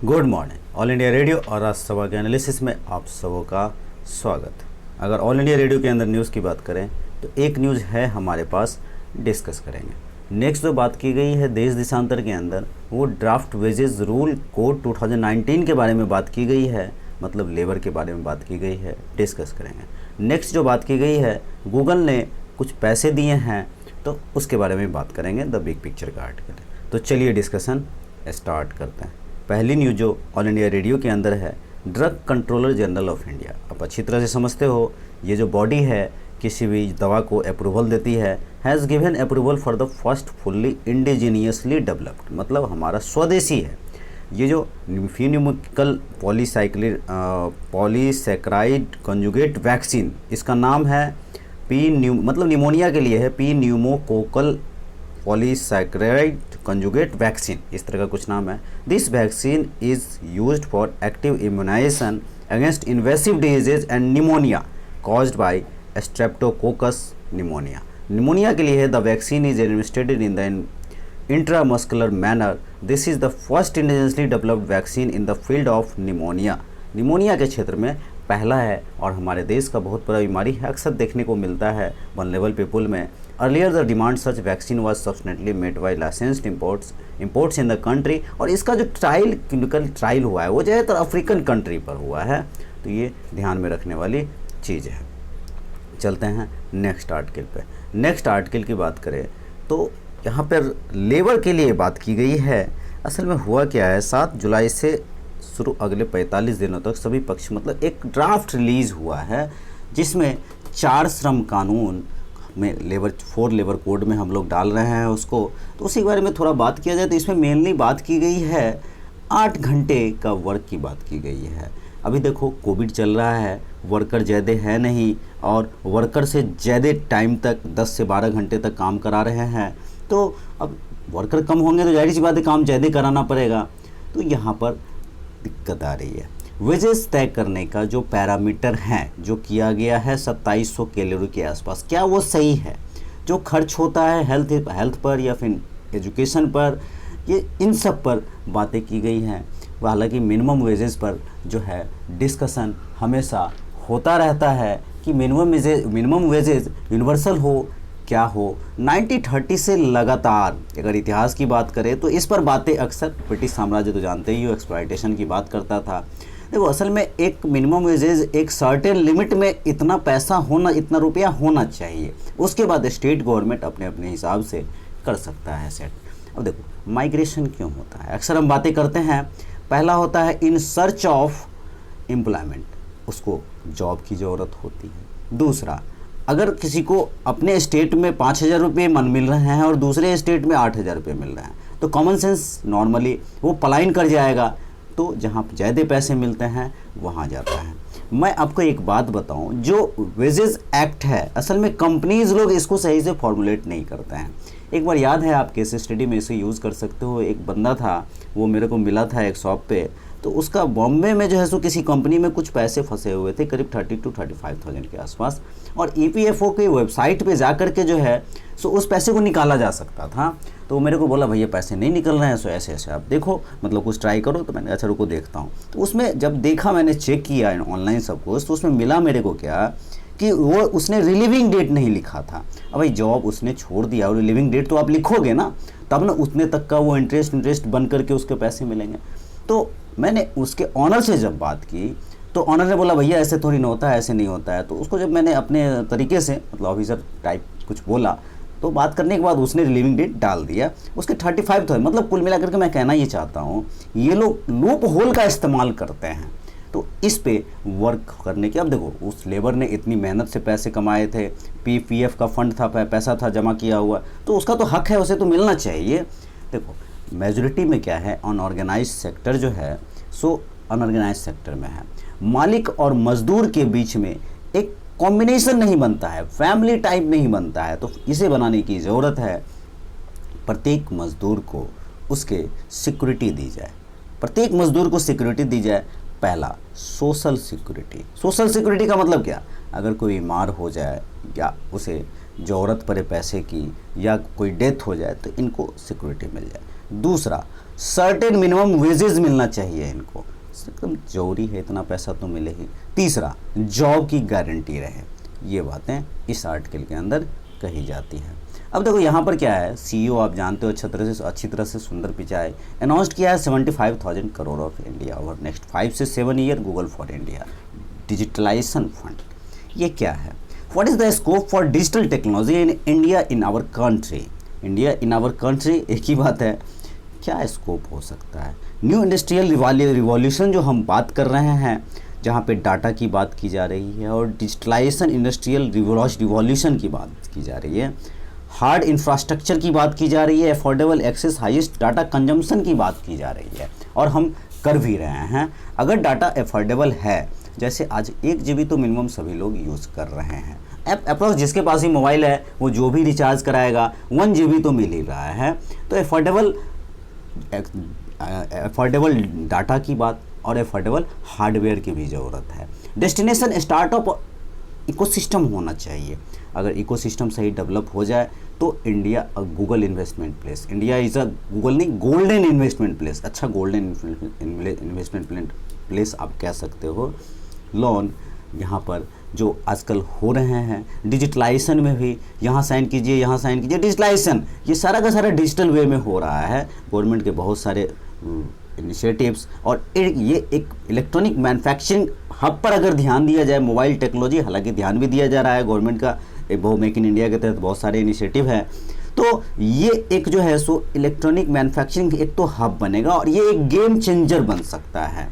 Good morning. All India radio और राजसभा के analysis में आप सबों का स्वागत। अगर ऑल इंडिया रेडियो के अंदर न्यूज़ की बात करें तो एक न्यूज़ है हमारे पास, डिस्कस करेंगे। नेक्स्ट जो बात की गई है देश देशांतर के अंदर, वो ड्राफ्ट वेजेस रूल कोड 2019 के बारे में बात की गई है, मतलब लेबर के बारे में बात की गई है, डिस्कस करेंगे। नेक्स्ट जो बात की गई है, गूगल ने कुछ पैसे दिए हैं तो उसके बारे में बात करेंगे, द बिग पिक्चर का आर्टिकल। तो चलिए डिस्कशन स्टार्ट करते हैं। पहली न्यूज़ जो ऑल इंडिया रेडियो के अंदर है, drug controller general of India. आप अच्छी तरह से समझते हो, ये जो बॉडी है किसी भी दवा को अप्रूवल देती है, has given approval for the first fully indigenously developed, मतलब हमारा स्वदेशी है। ये जो फिनोमिकल पॉलीसैकराइड कंजुगेट वैक्सीन, इसका नाम है मतलब निमोनिया के लिए है P pneumococcal polysaccharide conjugate vaccine, इस तरह का कुछ नाम है। This vaccine is used for active immunization against invasive diseases and pneumonia caused by streptococcus pneumonia. Pneumonia के लिए है the vaccine is administered in the intramuscular manner. This is the first indigenously developed vaccine in the field of pneumonia. Pneumonia के क्षेत्र में पहला है और हमारे देश का बहुत बड़ा बीमारी है, अक्सर देखने को मिलता है वनरेबल पीपुल में। Earlier the demand such vaccine was substantially made by licensed imports in the country. और इसका जो क्लिनिकल ट्रायल हुआ है वो ज़्यादातर अफ्रीकन कंट्री पर हुआ है, तो ये ध्यान में रखने वाली चीज़ है। चलते हैं नेक्स्ट आर्टिकल पे। नेक्स्ट आर्टिकल की बात करें तो यहाँ पर लेबर के लिए बात की गई है। असल में हुआ क्या है, 7 जुलाई से शुरू अगले 45 दिनों तक सभी पक्ष, मतलब एक ड्राफ्ट रिलीज़ हुआ है जिसमें 4 श्रम कानून में फोर लेबर कोड में हम लोग डाल रहे हैं उसको। तो उसी के बारे में थोड़ा बात किया जाए तो इसमें मेनली बात की गई है 8 घंटे का वर्क की बात की गई है। अभी देखो कोविड चल रहा है, वर्कर ज़्यादा है नहीं और वर्कर से ज़्यादा टाइम तक 10 से 12 घंटे तक काम करा रहे हैं, तो अब वर्कर कम होंगे तो जाहिर सी बात है काम ज़्यादा कराना पड़ेगा। तो यहाँ पर दिक्कत आ रही है। वेजेस तय करने का जो पैरामीटर हैं जो किया गया है 2700 कैलोरी के आसपास, क्या वो सही है? जो खर्च होता है हेल्थ पर या फिर एजुकेशन पर, ये इन सब पर बातें की गई हैं। हालांकि मिनिमम वेजेस पर जो है डिस्कशन हमेशा होता रहता है कि मिनिमम वेजेस यूनिवर्सल हो क्या हो। 1930 से लगातार अगर इतिहास की बात करें तो इस पर बातें अक्सर, ब्रिटिश साम्राज्य तो जानते ही हो एक्सप्लॉयटेशन की बात करता था। देखो असल में एक मिनिमम वेजेस एक सर्टेन लिमिट में इतना पैसा होना, इतना रुपया होना चाहिए, उसके बाद स्टेट गवर्नमेंट अपने अपने हिसाब से कर सकता है सेट। अब देखो माइग्रेशन क्यों होता है, अक्सर हम बातें करते हैं। पहला होता है इन सर्च ऑफ एम्प्लॉयमेंट, उसको जॉब की ज़रूरत होती है। दूसरा, अगर किसी को अपने स्टेट में 5,000 रुपये मन मिल रहे हैं और दूसरे स्टेट में 8,000 रुपये मिल रहे हैं, तो कॉमन सेंस नॉर्मली वो पलायन कर जाएगा, तो जहाँ ज़्यादा पैसे मिलते हैं वहाँ जाता है। मैं आपको एक बात बताऊं, जो वेजेस एक्ट है असल में कंपनीज लोग इसको सही से फॉर्मुलेट नहीं करते हैं। एक बार याद है आप केस स्टडी में इसे यूज़ कर सकते हो। एक बंदा था, वो मेरे को मिला था एक शॉप पे, तो उसका बॉम्बे में जो है सो किसी कंपनी में कुछ पैसे फंसे हुए थे, करीब 30 to 35,000 के आसपास, और EPFO की वेबसाइट पे जा कर के जो है सो उस पैसे को निकाला जा सकता था। तो मेरे को बोला भैया पैसे नहीं निकल रहे हैं, सो ऐसे ऐसे आप देखो, मतलब कुछ ट्राई करो। तो मैंने अच्छा रुको देखता हूँ। तो उसमें जब देखा, मैंने चेक किया ऑनलाइन सब कुछ, तो उसमें मिला मेरे को क्या कि वो उसने रिलीविंग डेट नहीं लिखा था। अब भाई जॉब उसने छोड़ दिया और रिलीविंग डेट तो आप लिखोगे ना, तब ना उतने तक का वो इंटरेस्ट बन करके उसके पैसे मिलेंगे। तो मैंने उसके ऑनर से जब बात की तो ऑनर ने बोला भैया ऐसे थोड़ी ना होता है, ऐसे नहीं होता है। तो उसको जब मैंने अपने तरीके से, मतलब ऑफिसर टाइप कुछ बोला, तो बात करने के बाद उसने रिलीविंग डेट डाल दिया, उसके 35 था। मतलब कुल मिलाकर के मैं कहना ये चाहता हूँ, ये लोग लूप होल का इस्तेमाल करते हैं। तो इस पे वर्क करने की, अब देखो उस लेबर ने इतनी मेहनत से पैसे कमाए थे, PPF का फंड था, पैसा था जमा किया हुआ, तो उसका तो हक है, उसे तो मिलना चाहिए। देखो मेजॉरिटी में क्या है, अनऑर्गेनाइज सेक्टर जो है सो अनऑर्गेनाइज सेक्टर में है। मालिक और मजदूर के बीच में एक कॉम्बिनेशन नहीं बनता है, फैमिली टाइप नहीं बनता है। तो इसे बनाने की ज़रूरत है। प्रत्येक मजदूर को उसके सिक्योरिटी दी जाए, प्रत्येक मजदूर को सिक्योरिटी दी जाए। पहला सोशल सिक्योरिटी। सोशल सिक्योरिटी का मतलब क्या, अगर कोई बीमार हो जाए या उसे ज़रूरत पड़े पैसे की या कोई डेथ हो जाए तो इनको सिक्योरिटी मिल जाए। दूसरा सर्टेन मिनिमम वेजेस मिलना चाहिए इनको, एकदम जरूरी है, इतना पैसा तो मिले ही। तीसरा, जॉब की गारंटी रहे, ये बातें इस आर्टिकल के अंदर कही जाती हैं। अब देखो यहाँ पर क्या है, सीईओ आप जानते हो अच्छी तरह से सुंदर पिचाई अनाउंस किया है 75,000 crore of India over next 5 से 7 year Google for India digitalization fund. ये क्या है? What is the scope for digital technology in India in our country? India in our country एक ही बात है, क्या स्कोप हो सकता है? न्यू इंडस्ट्रियल रिवॉल्यूशन जो हम बात कर रहे हैं, जहाँ पे डाटा की बात की जा रही है और डिजिटलाइजेशन इंडस्ट्रियल रिवॉल्यूशन की बात की जा रही है, हार्ड इंफ्रास्ट्रक्चर की बात की जा रही है, affordable access highest data consumption की बात की जा रही है, और हम कर भी रहे हैं। अगर डाटा अफोर्डेबल है, जैसे आज 1 GB तो मिनिमम सभी लोग यूज़ कर रहे हैं, अप्रोक्स जिसके पास ही मोबाइल है वो जो भी रिचार्ज कराएगा 1 GB तो मिल ही रहा है। तो अफोर्डेबल डाटा की बात और अफोर्डेबल हार्डवेयर की भी ज़रूरत है। डेस्टिनेशन स्टार्टअप इकोसिस्टम होना चाहिए। अगर इकोसिस्टम सही डेवलप हो जाए तो India Google investment place, India is a Google नहीं गोल्डन इन्वेस्टमेंट प्लेस, अच्छा गोल्डन इन्वेस्टमेंट प्लेस आप कह सकते हो। लोन यहाँ पर जो आजकल हो रहे हैं डिजिटलाइजेशन में भी, यहाँ साइन कीजिए यहाँ साइन कीजिए, डिजिटलाइजेशन ये सारा का सारा डिजिटल वे में हो रहा है। गवर्नमेंट के बहुत सारे इनिशिएटिव्स, और ये एक इलेक्ट्रॉनिक मैन्युफैक्चरिंग हब पर अगर ध्यान दिया जाए, मोबाइल टेक्नोलॉजी हालांकि ध्यान भी दिया जा रहा है गवर्नमेंट का, एक बहु मेक इन इंडिया के तहत बहुत सारे इनिशिएटिव हैं, तो ये एक जो है सो इलेक्ट्रॉनिक मैन्युफैक्चरिंग एक तो हब बनेगा और ये एक गेम चेंजर बन सकता है।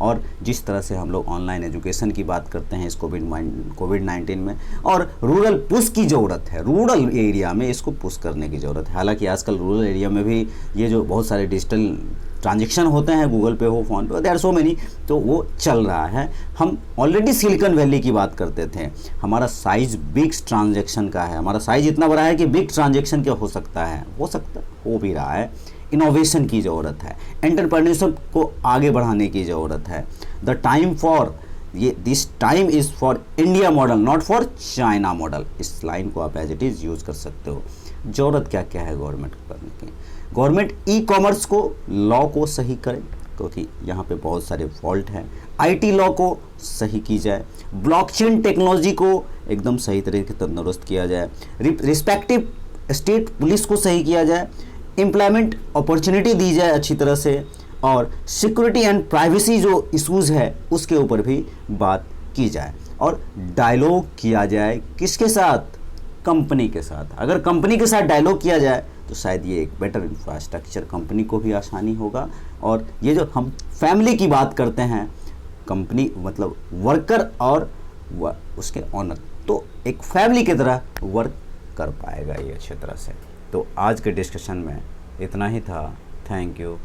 और जिस तरह से हम लोग ऑनलाइन एजुकेशन की बात करते हैं इस कोविड-19 में, और रूरल पुश की ज़रूरत है, रूरल एरिया में इसको पुश करने की ज़रूरत है। हालांकि आजकल रूरल एरिया में भी ये जो बहुत सारे डिजिटल ट्रांजेक्शन होते हैं, गूगल पे हो, फ़ोन पे, देयर आर सो मेनी, तो वो चल रहा है। हम ऑलरेडी सिलिकॉन वैली की बात करते थे, हमारा साइज़ बिग ट्रांजेक्शन का है, हमारा साइज़ इतना बड़ा है कि बिग ट्रांजेक्शन क्या हो सकता है, हो भी रहा है। इनोवेशन की ज़रूरत है, एंटरप्रेन्योरशिप को आगे बढ़ाने की ज़रूरत है। The time for this time is for India model, not for China model. इस लाइन को आप एज इट इज़ यूज़ कर सकते हो। ज़रूरत क्या क्या है गवर्नमेंट को करने की? गवर्नमेंट ई कॉमर्स को, लॉ को सही करे, क्योंकि यहाँ पे बहुत सारे फॉल्ट हैं। आईटी लॉ को सही की जाए, ब्लॉकचेन टेक्नोलॉजी को एकदम सही तरीके से तंदुरुस्त किया जाए, रिस्पेक्टिव स्टेट पुलिस को सही किया जाए, एम्प्लॉयमेंट अपॉर्चुनिटी दी जाए अच्छी तरह से, और सिक्योरिटी एंड प्राइवेसी जो इश्यूज़ है उसके ऊपर भी बात की जाए, और डायलॉग किया जाए किसके साथ? कंपनी के साथ। अगर कंपनी के साथ डायलॉग किया जाए तो शायद ये एक बेटर इंफ्रास्ट्रक्चर, कंपनी को भी आसानी होगा। और ये जो हम फैमिली की बात करते हैं, कंपनी मतलब वर्कर और उसके ऑनर, तो एक फैमिली की तरह वर्क कर पाएगा ये अच्छी तरह से। तो आज के डिस्कशन में इतना ही था। Thank you.